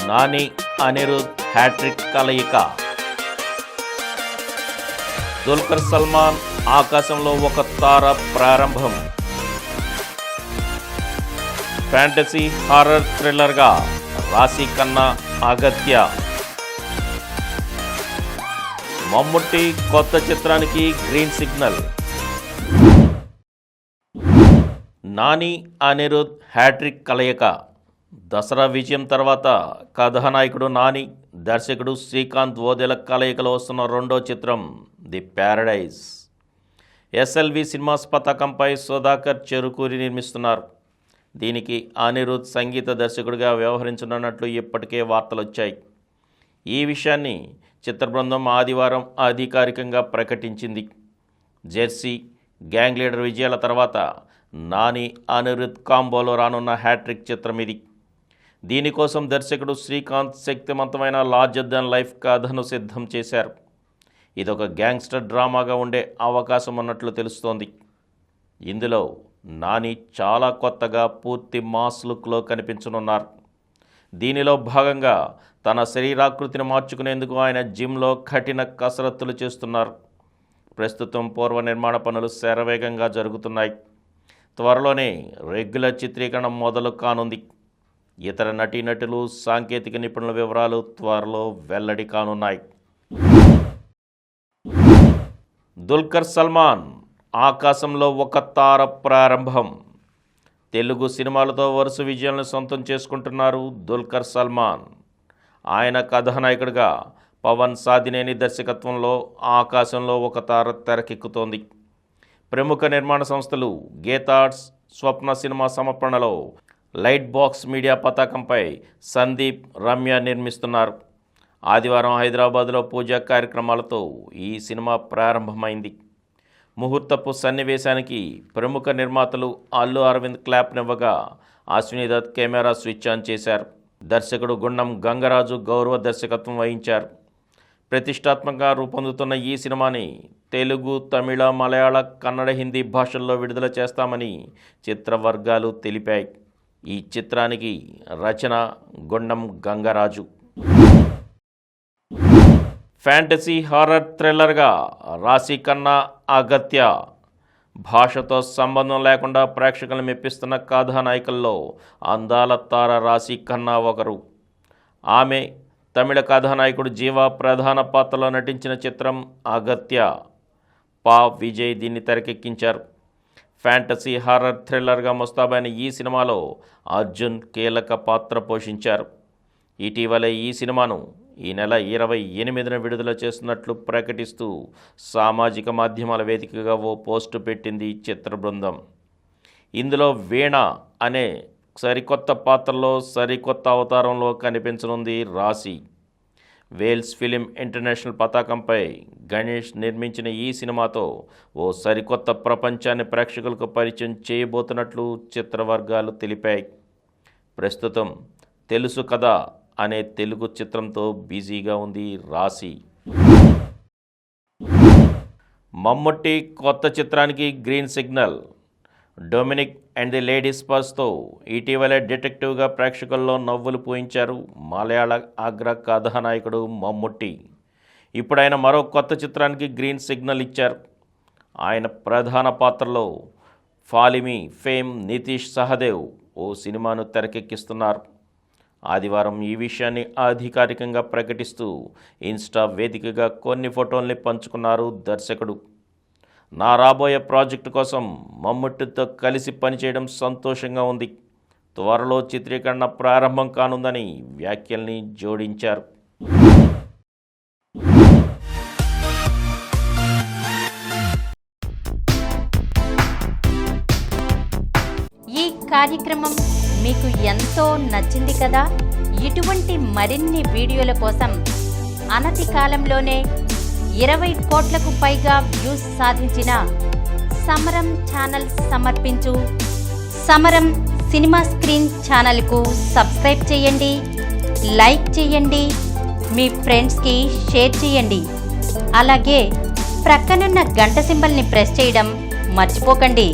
Nani Anirudh hat trick కలయిక. దుల్కర్ సల్మాన్ ఆకాశంలో ఒక తార ప్రారంభం. ఫ్యాంటసీ హారర్ థ్రిల్లర్గా రాశి ఖన్నా అగత్య. మమ్ముట్టి కొత్త చిత్రానికి green signal. Nani Anirudh hat trick కలయిక. దసరా విజయం తర్వాత కథానాయకుడు నాని, దర్శకుడు శ్రీకాంత్ ఓదెల కలయికలో వస్తున్న రెండో చిత్రం ది ప్యారడైజ్. ఎస్ఎల్వి సినిమాస్ పతాకంపై సుధాకర్ చెరుకూరి నిర్మిస్తున్నారు. దీనికి అనిరుద్ సంగీత దర్శకుడిగా వ్యవహరించనున్నట్లు ఇప్పటికే వార్తలు వచ్చాయి. ఈ విషయాన్ని చిత్ర బృందం ఆదివారం అధికారికంగా ప్రకటించింది. జెర్సీ, గ్యాంగ్ లీడర్ విజయాల తర్వాత నాని అనిరుద్ కాంబోలో రానున్న హ్యాట్రిక్ చిత్రం ఇది. దీనికోసం దర్శకుడు శ్రీకాంత్ శక్తివంతమైన లార్జర్ దెన్ లైఫ్ కథను సిద్ధం చేశారు. ఇదొక గ్యాంగ్స్టర్ డ్రామాగా ఉండే అవకాశం ఉన్నట్లు తెలుస్తోంది. ఇందులో నాని చాలా కొత్తగా పూర్తి మాస్ లుక్లో కనిపించనున్నారు. దీనిలో భాగంగా తన శరీరాకృతిని మార్చుకునేందుకు ఆయన జిమ్లో కఠిన కసరత్తులు చేస్తున్నారు. ప్రస్తుతం పూర్వ నిర్మాణ పనులు శరవేగంగా జరుగుతున్నాయి. త్వరలోనే రెగ్యులర్ చిత్రీకరణ మొదలు కానుంది. ఇతర నటీనటులు, సాంకేతిక నిపుణుల వివరాలు త్వరలో వెల్లడి కానున్నాయి. దుల్కర్ సల్మాన్ ఆకాశంలో ఒక తార ప్రారంభం. తెలుగు సినిమాలతో వరుస విజయాలను సొంతం చేసుకుంటున్నారు దుల్కర్ సల్మాన్. ఆయన కథానాయకుడిగా పవన్ సాధినేని దర్శకత్వంలో ఆకాశంలో ఒక తార తెరకెక్కుతోంది. ప్రముఖ నిర్మాణ సంస్థలు గీతార్ట్స్, స్వప్న సినిమా సమర్పణలో లైట్ బాక్స్ మీడియా పతాకంపై సందీప్, రమ్య నిర్మిస్తున్నారు. ఆదివారం హైదరాబాద్లో పూజా కార్యక్రమాలతో ఈ సినిమా ప్రారంభమైంది. ముహూర్తపు సన్నివేశానికి ప్రముఖ నిర్మాతలు అల్లు అరవింద్ క్లాప్నివ్వగా Ashwini Dutt camera switch on చేశారు. దర్శకుడు గుండం గంగరాజు గౌరవ దర్శకత్వం వహించారు. ప్రతిష్టాత్మకంగా రూపొందుతున్న ఈ సినిమాని తెలుగు, తమిళ, మలయాళ, కన్నడ, హిందీ భాషల్లో విడుదల చేస్తామని చిత్ర వర్గాలు తెలిపాయి. ఈ చిత్రానికి రచన గుండం గంగరాజు. ఫ్యాంటసీ హారర్ థ్రిల్లర్గా రాశి ఖన్నా అగత్య. భాషతో సంబంధం లేకుండా ప్రేక్షకులను మెప్పిస్తున్న కథానాయికల్లో అందాల తార రాశి ఖన్నా ఒకరు. ఆమె తమిళ కథానాయకుడు జీవా ప్రధాన పాత్రలో నటించిన చిత్రం అగత్య. పా విజయ్ దీన్ని తెరకెక్కించారు. ఫ్యాంటసీ హారర్ థ్రిల్లర్గా ముస్తాబైన ఈ సినిమాలో అర్జున్ కీలక పాత్ర పోషించారు. ఇటీవలే ఈ సినిమాను ఈ నెల 28న విడుదల చేస్తున్నట్లు ప్రకటిస్తూ సామాజిక మాధ్యమాల వేదికగా ఓ పోస్టు పెట్టింది చిత్ర బృందం. ఇందులో వీణ అనే సరికొత్త పాత్రలో సరికొత్త అవతారంలో కనిపించనుంది రాశి. వేల్స్ ఫిలిం ఇంటర్నేషనల్ పతాకంపై గణేష్ నిర్మించిన ఈ సినిమాతో ఓ సరికొత్త ప్రపంచాన్ని ప్రేక్షకులకు పరిచయం చేయబోతున్నట్లు చిత్రవర్గాలు తెలిపాయి. ప్రస్తుతం తెలుసు కదా అనే తెలుగు చిత్రంతో బిజీగా ఉంది రాశి. మమ్ముట్టి కొత్త చిత్రానికి green signal. Dominic and the ladies పర్స్తో ఇటీవలే డిటెక్టివ్గా ప్రేక్షకుల్లో నవ్వులు పూయించారు మలయాళ అగ్ర కథానాయకుడు మమ్ముట్టి. ఇప్పుడు ఆయన మరో కొత్త చిత్రానికి గ్రీన్ సిగ్నల్ ఇచ్చారు. ఆయన ప్రధాన పాత్రలో ఫాలిమి ఫేమ్ నితీష్ సహదేవ్ ఓ సినిమాను తెరకెక్కిస్తున్నారు. ఆదివారం ఈ విషయాన్ని అధికారికంగా ప్రకటిస్తూ ఇన్స్టా వేదికగా కొన్ని ఫోటోల్ని పంచుకున్నారు దర్శకుడు. నా రాబోయే ప్రాజెక్టు కోసం మమ్ముట్టితో కలిసి పనిచేయడం సంతోషంగా ఉంది. త్వరలో చిత్రీకరణ ప్రారంభం కానుందని వ్యాఖ్యల్ని జోడించారు. ఈ కార్యక్రమం మీకు ఎంతో నచ్చింది కదా. ఇటువంటి మరిన్ని వీడియోల కోసం అనతి కాలంలోనే 20 కోట్లకు పైగా వ్యూస్ సాధించిన సమరం ఛానల్ సమర్పించు సమరం సినిమా స్క్రీన్ ఛానల్కు సబ్స్క్రైబ్ చేయండి, లైక్ చేయండి, మీ ఫ్రెండ్స్కి షేర్ చేయండి. అలాగే ప్రక్కనున్న గంట సింబల్ని ప్రెస్ చేయడం మర్చిపోకండి.